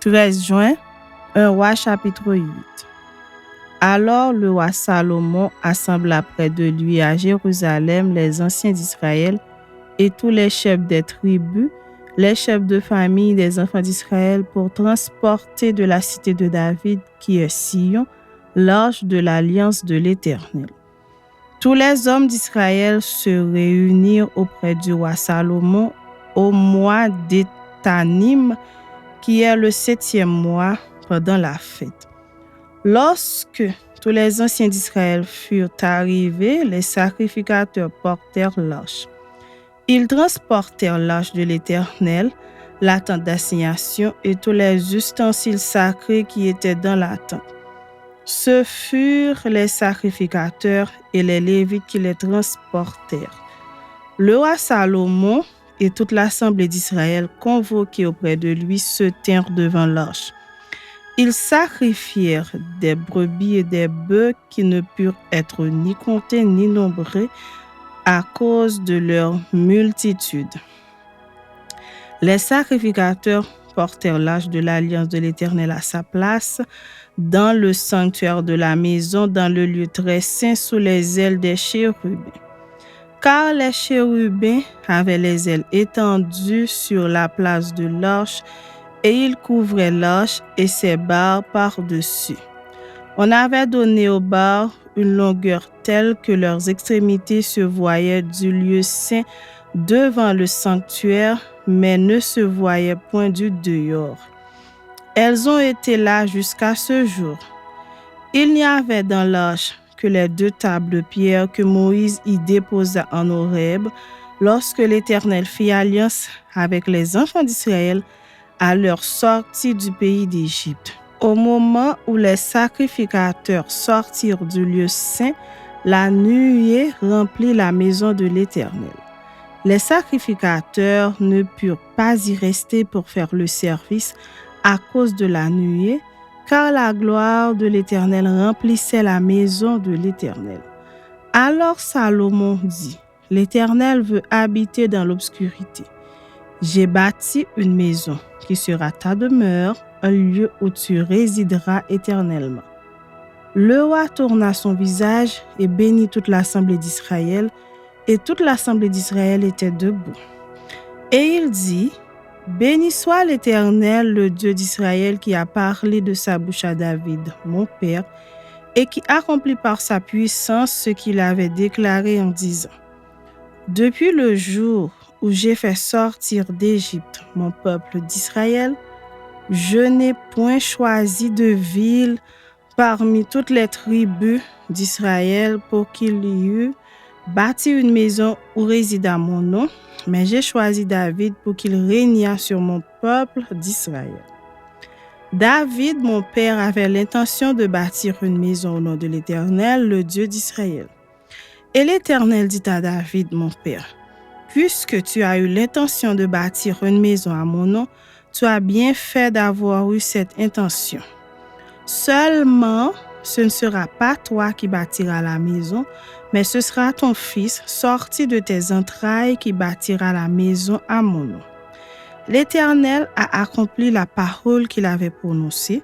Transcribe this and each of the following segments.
13 juin, 1 roi chapitre 8. Alors le roi Salomon assembla près de lui à Jérusalem les anciens d'Israël et tous les chefs des tribus, les chefs de famille des enfants d'Israël pour transporter de la cité de David, qui est Sion, l'arche de l'alliance de l'Éternel. Tous les hommes d'Israël se réunirent auprès du roi Salomon au mois d'Étanim, qui est le 7e mois, pendant la fête. Lorsque tous les anciens d'Israël furent arrivés, les sacrificateurs portèrent l'arche. Ils transportèrent l'arche de l'Éternel, la tente d'assignation et tous les ustensiles sacrés qui étaient dans la tente. Ce furent les sacrificateurs et les Lévites qui les transportèrent. Le roi Salomon et toute l'assemblée d'Israël convoqués auprès de lui se tinrent devant l'arche. Ils sacrifièrent des brebis et des bœufs qui ne purent être ni comptés ni nombrés à cause de leur multitude. Les sacrificateurs portèrent l'arche de l'alliance de l'Éternel à sa place dans le sanctuaire de la maison, dans le lieu très saint, sous les ailes des chérubins. Car les chérubins avaient les ailes étendues sur la place de l'arche et ils couvraient l'arche et ses barres par-dessus. On avait donné aux barres une longueur telle que leurs extrémités se voyaient du lieu saint devant le sanctuaire, mais ne se voyaient point du dehors. Elles ont été là jusqu'à ce jour. Il n'y avait dans l'arche que les 2 tables de pierre que Moïse y déposa en Horeb lorsque l'Éternel fit alliance avec les enfants d'Israël à leur sortie du pays d'Égypte. Au moment où les sacrificateurs sortirent du lieu saint, la nuée remplit la maison de l'Éternel. Les sacrificateurs ne purent pas y rester pour faire le service à cause de la nuée, car la gloire de l'Éternel remplissait la maison de l'Éternel. Alors Salomon dit, « L'Éternel veut habiter dans l'obscurité. J'ai bâti une maison qui sera ta demeure, un lieu où tu résideras éternellement. » Le roi tourna son visage et bénit toute l'assemblée d'Israël, et toute l'assemblée d'Israël était debout. Et il dit, « Béni soit l'Éternel, le Dieu d'Israël, qui a parlé de sa bouche à David, mon père, et qui accomplit par sa puissance ce qu'il avait déclaré en disant, « Depuis le jour où j'ai fait sortir d'Égypte mon peuple d'Israël, je n'ai point choisi de ville parmi toutes les tribus d'Israël pour qu'il y eût bâti une maison où résida mon nom, mais j'ai choisi David pour qu'il régnât sur mon peuple d'Israël. David, mon père, avait l'intention de bâtir une maison au nom de l'Éternel, le Dieu d'Israël. Et l'Éternel dit à David, mon père, « Puisque tu as eu l'intention de bâtir une maison à mon nom, tu as bien fait d'avoir eu cette intention. Seulement, ce ne sera pas toi qui bâtiras la maison, mais ce sera ton fils, sorti de tes entrailles, qui bâtira la maison à mon nom. » L'Éternel a accompli la parole qu'il avait prononcée.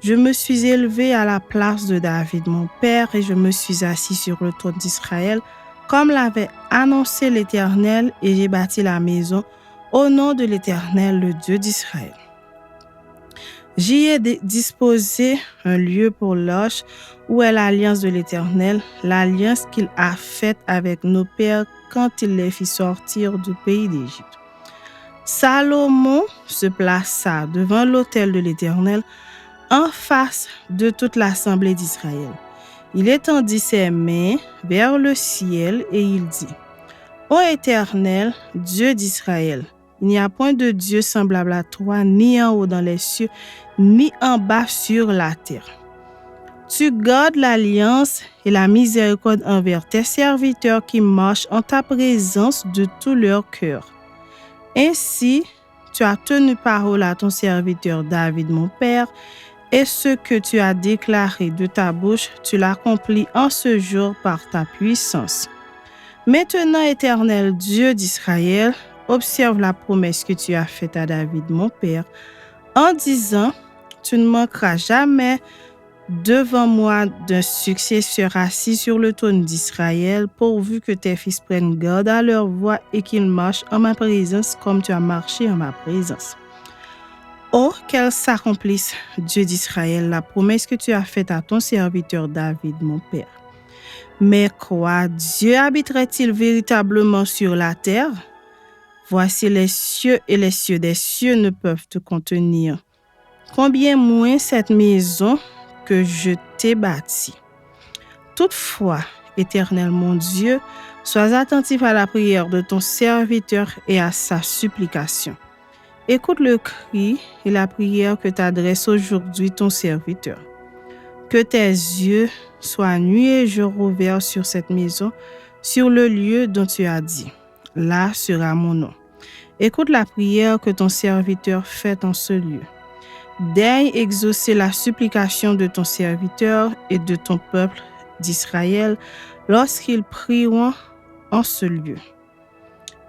Je me suis élevé à la place de David, mon père, et je me suis assis sur le trône d'Israël, comme l'avait annoncé l'Éternel, et j'ai bâti la maison au nom de l'Éternel, le Dieu d'Israël. J'y ai disposé un lieu pour l'arche où est l'alliance de l'Éternel, l'alliance qu'il a faite avec nos pères quand il les fit sortir du pays d'Égypte. Salomon se plaça devant l'autel de l'Éternel en face de toute l'assemblée d'Israël. Il étendit ses mains vers le ciel et il dit, « Ô Éternel, Dieu d'Israël, il n'y a point de Dieu semblable à toi, ni en haut dans les cieux, ni en bas sur la terre. Tu gardes l'alliance et la miséricorde envers tes serviteurs qui marchent en ta présence de tout leur cœur. Ainsi, tu as tenu parole à ton serviteur David, mon père, et ce que tu as déclaré de ta bouche, tu l'accomplis en ce jour par ta puissance. Maintenant, Éternel Dieu d'Israël, observe la promesse que tu as faite à David, mon père, en disant, tu ne manqueras jamais devant moi d'un successeur assis sur le trône d'Israël, pourvu que tes fils prennent garde à leur voie et qu'ils marchent en ma présence comme tu as marché en ma présence. Oh, qu'elle s'accomplisse, Dieu d'Israël, la promesse que tu as faite à ton serviteur David, mon père. Mais quoi, Dieu habiterait-il véritablement sur la terre? Voici les cieux et les cieux des cieux ne peuvent te contenir. Combien moins cette maison que je t'ai bâtie. Toutefois, Éternel mon Dieu, sois attentif à la prière de ton serviteur et à sa supplication. Écoute le cri et la prière que t'adresse aujourd'hui ton serviteur. Que tes yeux soient nuit et jour ouverts sur cette maison, sur le lieu dont tu as dit. Là sera mon nom. Écoute la prière que ton serviteur fait en ce lieu. Daigne exaucer la supplication de ton serviteur et de ton peuple d'Israël lorsqu'ils prieront en ce lieu.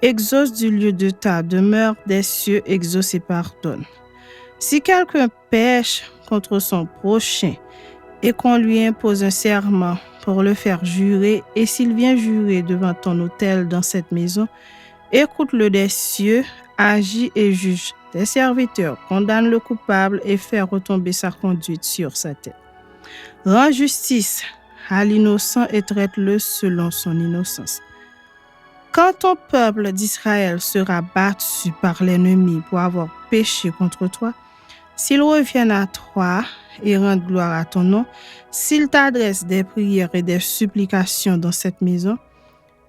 Exauce du lieu de ta demeure des cieux, exauce et pardonne. Si quelqu'un pêche contre son prochain et qu'on lui impose un serment pour le faire jurer, et s'il vient jurer devant ton autel dans cette maison, écoute-le des cieux, agis et juge tes serviteurs, condamne le coupable et fais retomber sa conduite sur sa tête. Rends justice à l'innocent et traite-le selon son innocence. Quand ton peuple d'Israël sera battu par l'ennemi pour avoir péché contre toi, s'ils reviennent à toi et rendent gloire à ton nom, s'ils t'adressent des prières et des supplications dans cette maison,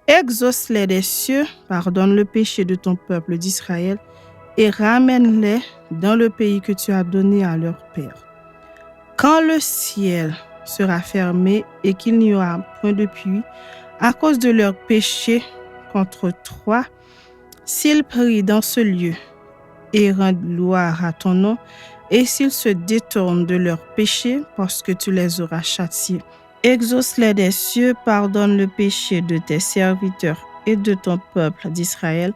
exauce-les des cieux, pardonne le péché de ton peuple d'Israël et ramène-les dans le pays que tu as donné à leur père. Quand le ciel sera fermé et qu'il n'y aura point de pluie à cause de leur péché contre toi, s'ils prient dans ce lieu et rendent gloire à ton nom, et s'ils se détournent de leurs péchés parce que tu les auras châtiés, exauce-les des cieux, pardonne le péché de tes serviteurs et de ton peuple d'Israël,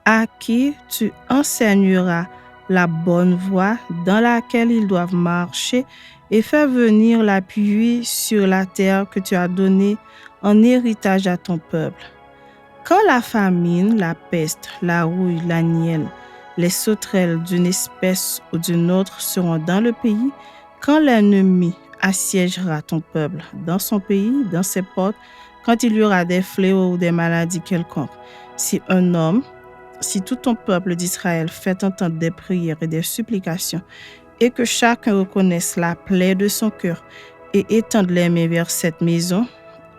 à qui tu enseigneras la bonne voie dans laquelle ils doivent marcher, et fais venir la pluie sur la terre que tu as donnée en héritage à ton peuple. Quand la famine, la peste, la rouille, la nielle, les sauterelles d'une espèce ou d'une autre seront dans le pays, quand l'ennemi assiégera ton peuple dans son pays, dans ses portes, quand il y aura des fléaux ou des maladies quelconques, si tout ton peuple d'Israël fait entendre des prières et des supplications, et que chacun reconnaisse la plaie de son cœur et étende les mains vers cette maison,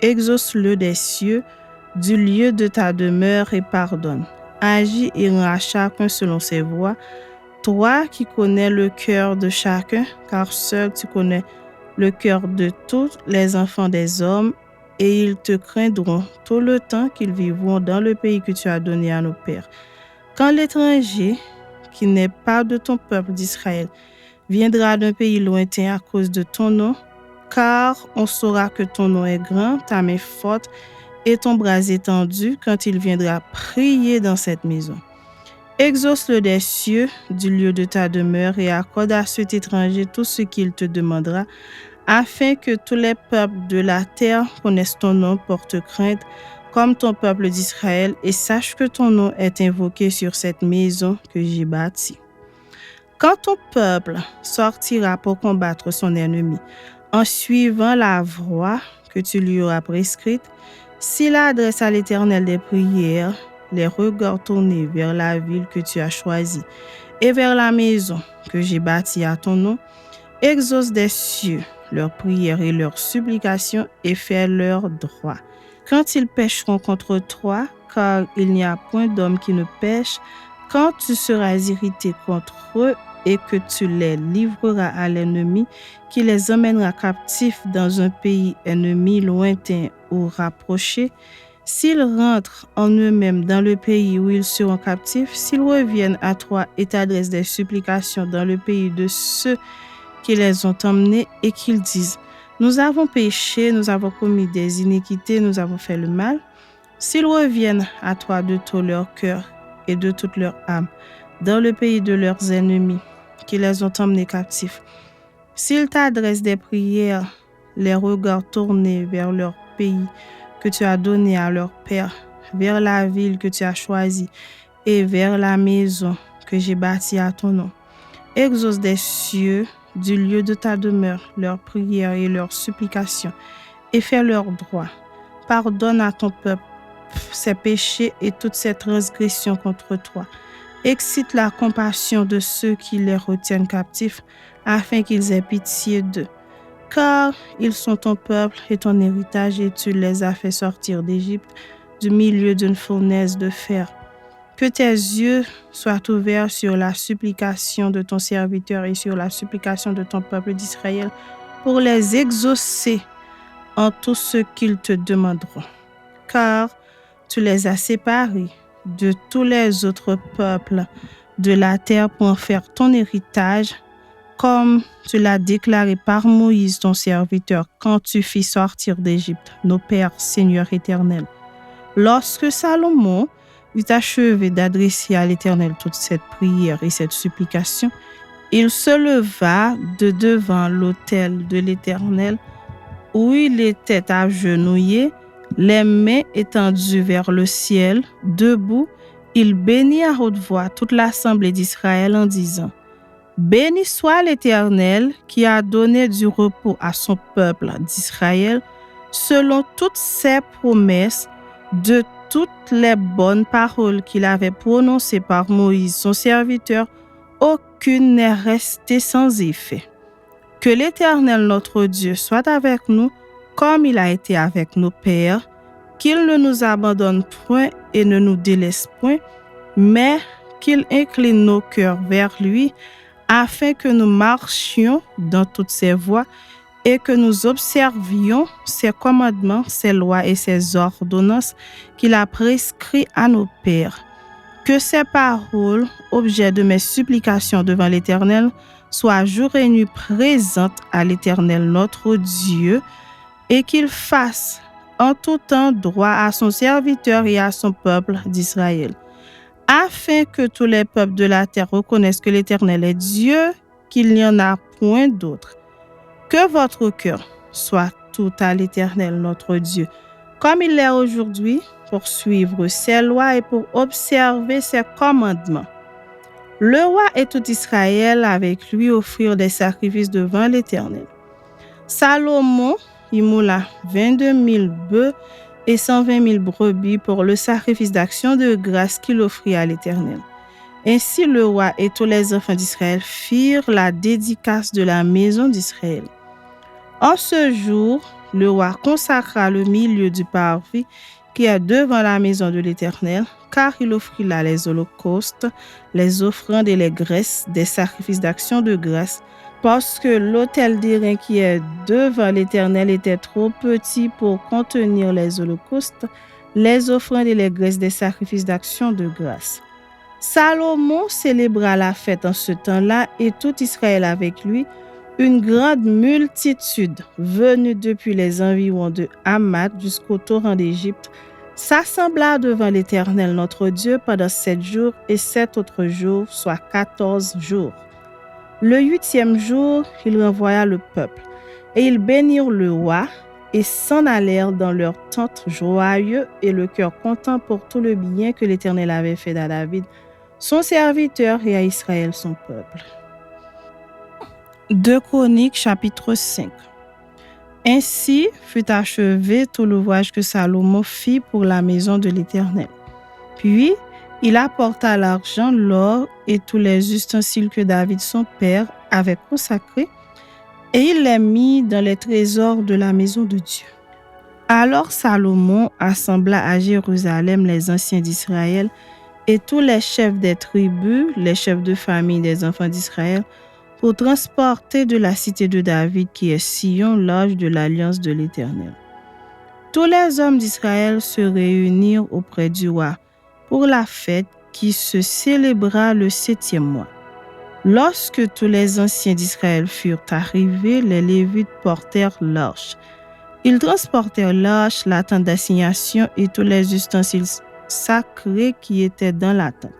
exauce-le des cieux, du lieu de ta demeure et pardonne. Agis et rends à chacun selon ses voies, toi qui connais le cœur de chacun, car seul tu connais le cœur de tous les enfants des hommes, et ils te craindront tout le temps qu'ils vivront dans le pays que tu as donné à nos pères. Quand l'étranger, qui n'est pas de ton peuple d'Israël, viendra d'un pays lointain à cause de ton nom, car on saura que ton nom est grand, ta main forte et ton bras étendu quand il viendra prier dans cette maison. Exauce-le des cieux, du lieu de ta demeure, et accorde à cet étranger tout ce qu'il te demandera, afin que tous les peuples de la terre connaissent ton nom, portent crainte, comme ton peuple d'Israël, et sache que ton nom est invoqué sur cette maison que j'ai bâtie. Quand ton peuple sortira pour combattre son ennemi, en suivant la voie que tu lui auras prescrite, s'il adresse à l'Éternel des prières, les regards tournés vers la ville que tu as choisie et vers la maison que j'ai bâtie à ton nom, exauce des cieux leurs prières et leurs supplications et fais leur droit. Quand ils pécheront contre toi, car il n'y a point d'homme qui ne pêche, quand tu seras irrité contre eux et que tu les livreras à l'ennemi, qui les emmènera captifs dans un pays ennemi lointain ou rapproché, s'ils rentrent en eux-mêmes dans le pays où ils seront captifs, s'ils reviennent à toi et t'adressent des supplications dans le pays de ceux qui les ont emmenés et qu'ils disent « Nous avons péché, nous avons commis des iniquités, nous avons fait le mal », s'ils reviennent à toi de tout leur cœur et de toute leur âme, dans le pays de leurs ennemis, qui les ont emmenés captifs. S'ils t'adressent des prières, les regards tournés vers leur pays que tu as donné à leur père, vers la ville que tu as choisie et vers la maison que j'ai bâtie à ton nom. Exauce des cieux, du lieu de ta demeure, leurs prières et leurs supplications, et fais leur droit. Pardonne à ton peuple ses péchés et toutes ses transgressions contre toi. Excite la compassion de ceux qui les retiennent captifs, afin qu'ils aient pitié d'eux. Car ils sont ton peuple et ton héritage, et tu les as fait sortir d'Égypte, du milieu d'une fournaise de fer. Que tes yeux soient ouverts sur la supplication de ton serviteur et sur la supplication de ton peuple d'Israël, pour les exaucer en tout ce qu'ils te demanderont. Car tu les as séparés de tous les autres peuples de la terre pour en faire ton héritage, comme tu l'as déclaré par Moïse, ton serviteur, quand tu fis sortir d'Égypte nos pères, Seigneur éternel. Lorsque Salomon eut achevé d'adresser à l'Éternel toute cette prière et cette supplication, il se leva de devant l'autel de l'Éternel, où il était agenouillé, les mains étendues vers le ciel, debout, il bénit à haute voix toute l'assemblée d'Israël en disant: Béni soit l'Éternel qui a donné du repos à son peuple d'Israël, selon toutes ses promesses, de toutes les bonnes paroles qu'il avait prononcées par Moïse, son serviteur, aucune n'est restée sans effet. Que l'Éternel notre Dieu soit avec nous, comme il a été avec nos pères, qu'il ne nous abandonne point et ne nous délaisse point, mais qu'il incline nos cœurs vers lui, afin que nous marchions dans toutes ses voies et que nous observions ses commandements, ses lois et ses ordonnances qu'il a prescrits à nos pères. Que ces paroles, objet de mes supplications devant l'Éternel, soient jour et nuit présentes à l'Éternel notre Dieu, et qu'il fasse en tout temps droit à son serviteur et à son peuple d'Israël, afin que tous les peuples de la terre reconnaissent que l'Éternel est Dieu, qu'il n'y en a point d'autre. Que votre cœur soit tout à l'Éternel notre Dieu, comme il l'est aujourd'hui, pour suivre ses lois et pour observer ses commandements. Le roi et tout Israël avec lui offrirent des sacrifices devant l'Éternel. Salomon immola 22 000 bœufs et 120 000 brebis pour le sacrifice d'action de grâce qu'il offrit à l'Éternel. Ainsi le roi et tous les enfants d'Israël firent la dédicace de la maison d'Israël. En ce jour, le roi consacra le milieu du parvis qui est devant la maison de l'Éternel, car il offrit là les holocaustes, les offrandes et les graisses des sacrifices d'action de grâce, parce que l'autel d'airain qui est devant l'Éternel était trop petit pour contenir les holocaustes, les offrandes et les graisses des sacrifices d'action de grâce. Salomon célébra la fête en ce temps-là et tout Israël avec lui, une grande multitude venue depuis les environs de Hamath jusqu'au torrent d'Égypte s'assembla devant l'Éternel notre Dieu pendant 7 jours et 7 autres jours, soit 14 jours. Le 8e jour, il renvoya le peuple, et ils bénirent le roi et s'en allèrent dans leurs tentes joyeux et le cœur content pour tout le bien que l'Éternel avait fait à David, son serviteur, et à Israël, son peuple. 2 Chroniques, chapitre 5. Ainsi fut achevé tout l'ouvrage que Salomon fit pour la maison de l'Éternel. Puis, il apporta l'argent, l'or et tous les ustensiles que David son père avait consacrés, et il les mit dans les trésors de la maison de Dieu. Alors Salomon assembla à Jérusalem les anciens d'Israël et tous les chefs des tribus, les chefs de famille des enfants d'Israël, pour transporter de la cité de David qui est Sion l'arche de l'alliance de l'Éternel. Tous les hommes d'Israël se réunirent auprès du roi pour la fête qui se célébra le 7e mois. Lorsque tous les anciens d'Israël furent arrivés, les Lévites portèrent l'arche. Ils transportèrent l'arche, la tente d'assignation et tous les ustensiles sacrés qui étaient dans la tente.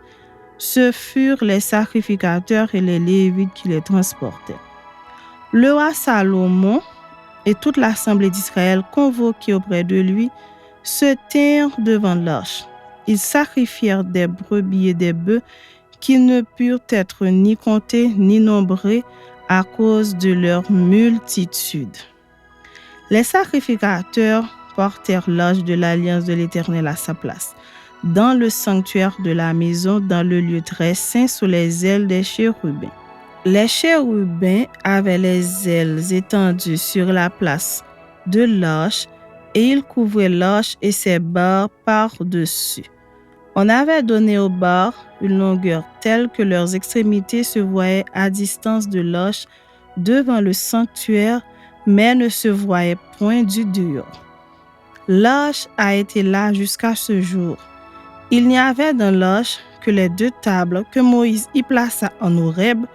Ce furent les sacrificateurs et les Lévites qui les transportaient. Le roi Salomon et toute l'assemblée d'Israël convoquée auprès de lui se tinrent devant l'arche. Ils sacrifièrent des brebis et des bœufs qui ne purent être ni comptés ni nombrés à cause de leur multitude. Les sacrificateurs portèrent l'arche de l'alliance de l'Éternel à sa place, dans le sanctuaire de la maison, dans le lieu très saint, sous les ailes des chérubins. Les chérubins avaient les ailes étendues sur la place de l'arche et ils couvraient l'arche et ses barres par-dessus. On avait donné aux barres une longueur telle que leurs extrémités se voyaient à distance de l'arche devant le sanctuaire, mais ne se voyaient point du dehors. L'arche a été là jusqu'à ce jour. Il n'y avait dans l'arche que les 2 tables que Moïse y plaça en Horeb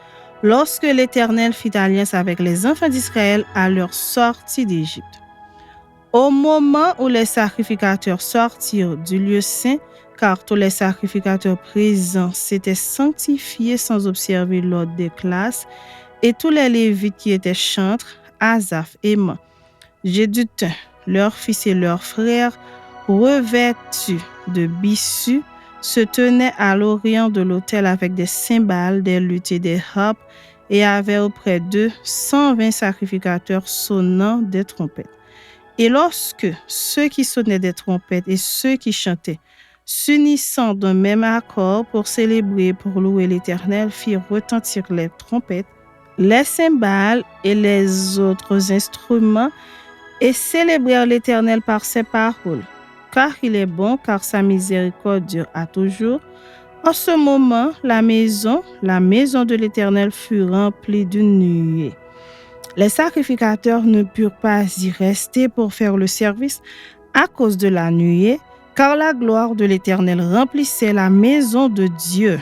lorsque l'Éternel fit alliance avec les enfants d'Israël à leur sortie d'Égypte. Au moment où les sacrificateurs sortirent du lieu saint, car tous les sacrificateurs présents s'étaient sanctifiés sans observer l'ordre des classes, et tous les Lévites qui étaient chantres, Asaph, Héman, Jéduthun, leurs fils et leurs frères, revêtus de byssus, se tenaient à l'orient de l'autel avec des cymbales, des luttes et des harpes, et avaient auprès d'eux 120 sacrificateurs sonnant des trompettes. Et lorsque ceux qui sonnaient des trompettes et ceux qui chantaient, s'unissant d'un même accord pour célébrer et pour louer l'Éternel, firent retentir les trompettes, les cymbales et les autres instruments, et célébrèrent l'Éternel par ces paroles. Car il est bon, car sa miséricorde dure à toujours. En ce moment, la maison de l'Éternel fut remplie d'une nuée. Les sacrificateurs ne purent pas y rester pour faire le service à cause de la nuée, car la gloire de l'Éternel remplissait la maison de Dieu.